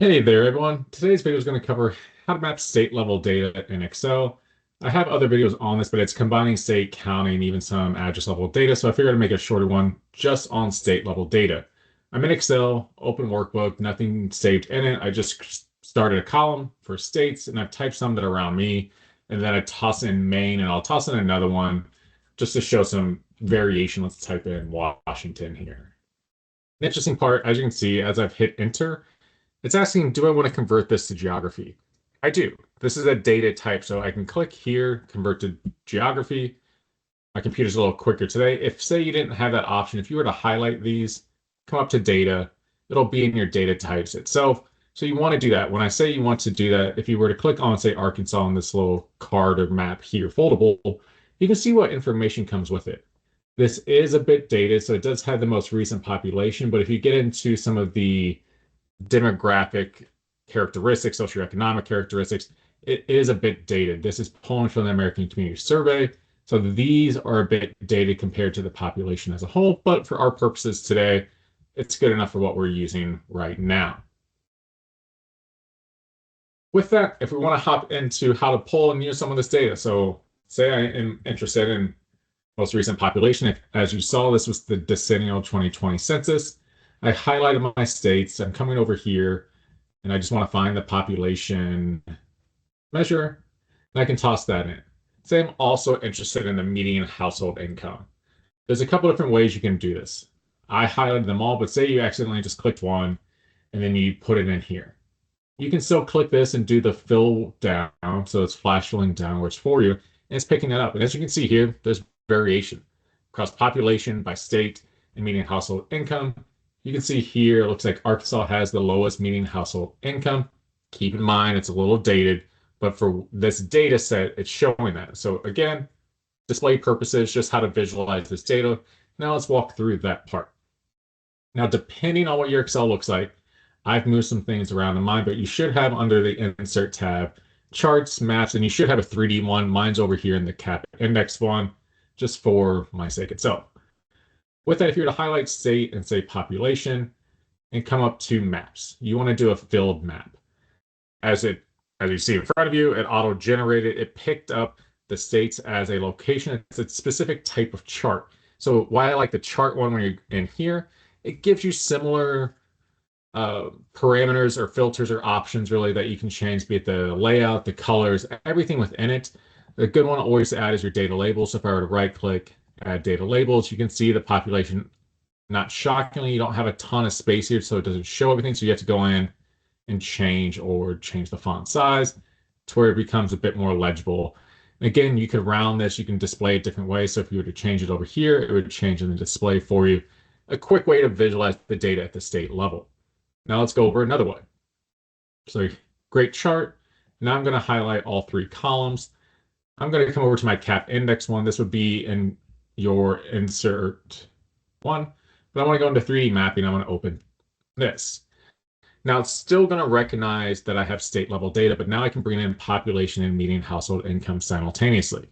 Hey there, everyone. Today's video is going to cover how to map state level data in Excel. I have other videos on this, but it's combining state, county, and even some address level data. So I figured I'd make a shorter one just on state level data. I'm in Excel, open workbook, nothing saved in it. I just started a column for states and I've typed some that are around me. And then I toss in Maine and I'll toss in another one just to show some variation. Let's type in Washington here. The interesting part, as you can see, as I've hit enter, it's asking, do I want to convert this to geography? I do. This is a data type, so I can click here, convert to geography. My computer's a little quicker today. If, say, you didn't have that option, if you were to highlight these, come up to data, it'll be in your data types itself. So you want to do that. When I say you want to do that, if you were to click on, say, Arkansas on this little card or map here, foldable, you can see what information comes with it. This is a bit dated, so it does have the most recent population, but if you get into some of the demographic characteristics, socioeconomic characteristics, it is a bit dated. This is pulling from the American Community Survey. So these are a bit dated compared to the population as a whole, but for our purposes today, it's good enough for what we're using right now. With that, if we want to hop into how to pull and use some of this data, so say I am interested in most recent population. As you saw, this was the decennial 2020 census. I highlighted my states. I'm coming over here and I just want to find the population measure and I can toss that in. Say I'm also interested in the median household income. There's a couple different ways you can do this. I highlighted them all, but say you accidentally just clicked one and then you put it in here. You can still click this and do the fill down, so it's flash filling downwards for you, and it's picking that up. And as you can see here, there's variation across population by state and median household income. You can see here, it looks like Arkansas has the lowest median household income. Keep in mind, it's a little dated, but for this data set, it's showing that. So again, display purposes, just how to visualize this data. Now let's walk through that part. Now, depending on what your Excel looks like, I've moved some things around in mine, but you should have under the Insert tab, charts, maps, and you should have a 3D one. Mine's over here in the cap index one, just for my sake itself. With that, if you were to highlight state and say population and come up to maps, you want to do a filled map. As you see in front of you, it auto-generated, it picked up the states as a location. It's a specific type of chart. So why I like the chart one when you're in here, it gives you similar parameters or filters or options really that you can change, be it the layout, the colors, everything within it. The good one always to add is your data labels. So if I were to right click, add data labels, you can see the population. Not shockingly, you don't have a ton of space here, so it doesn't show everything. So you have to go in and change the font size to where it becomes a bit more legible. And again, you could round this, you can display it different ways. So if you were to change it over here, it would change in the display for you. A quick way to visualize the data at the state level. Now let's go over another way. So great chart. Now I'm going to highlight all three columns. I'm going to come over to my cap index one. This would be in your insert one, but I want to go into 3D mapping. I want to open this. Now it's still going to recognize that I have state level data, but now I can bring in population and median household income simultaneously.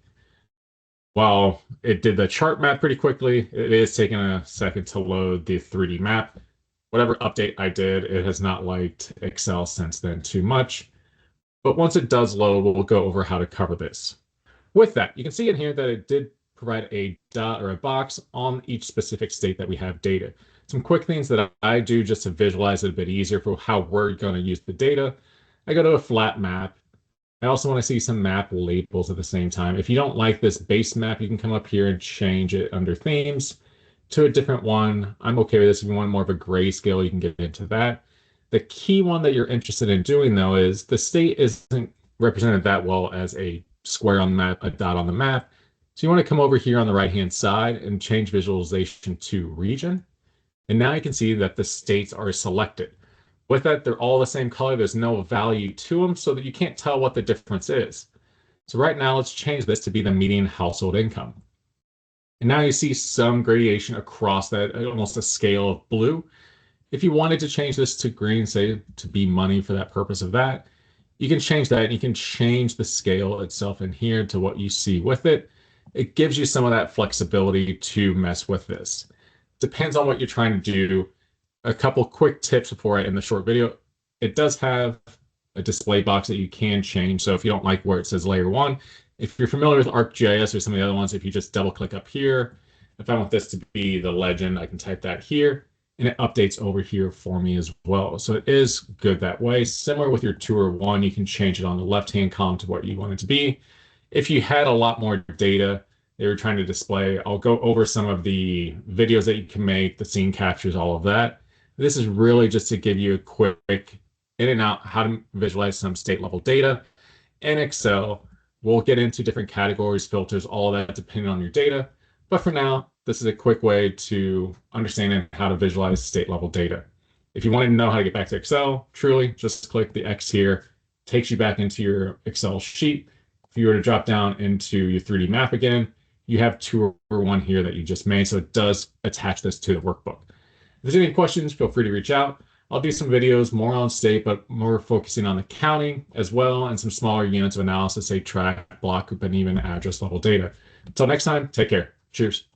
While it did the chart map pretty quickly, it is taking a second to load the 3D map. Whatever update I did, it has not liked Excel since then too much. But once it does load, we'll go over how to cover this. With that, you can see in here that it did provide a dot or a box on each specific state that we have data. Some quick things that I do just to visualize it a bit easier for how we're going to use the data. I go to a flat map. I also want to see some map labels at the same time. If you don't like this base map, you can come up here and change it under themes to a different one. I'm okay with this. If you want more of a grayscale, you can get into that. The key one that you're interested in doing, though, is the state isn't represented that well as a square on the map, a dot on the map. So you want to come over here on the right-hand side and change visualization to region. And now you can see that the states are selected. With that, they're all the same color. There's no value to them, so that you can't tell what the difference is. So right now, let's change this to be the median household income. And now you see some gradation across that, almost a scale of blue. If you wanted to change this to green, say to be money for that purpose of that, you can change that and you can change the scale itself in here to what you see with it. It gives you some of that flexibility to mess with this. Depends on what you're trying to do. A couple quick tips before I end the short video. it does have a display box that you can change. So if you don't like where it says layer one, if you're familiar with ArcGIS or some of the other ones, if you just double click up here, if I want this to be the legend, I can type that here and it updates over here for me as well. So it is good that way. Similar with your tour one, you can change it on the left-hand column to what you want it to be. If you had a lot more data they were trying to display, I'll go over some of the videos that you can make, the scene captures, all of that. This is really just to give you a quick in and out how to visualize some state level data in Excel. We'll get into different categories, filters, all of that depending on your data. But for now, this is a quick way to understand how to visualize state level data. If you wanted to know how to get back to Excel, truly just click the X here, takes you back into your Excel sheet. If you were to drop down into your 3D map again, you have tour one here that you just made. So it does attach this to the workbook. If there's any questions, feel free to reach out. I'll do some videos more on state, but more focusing on the counting as well, and some smaller units of analysis, say track, block group, and even address level data. Until next time, take care. Cheers.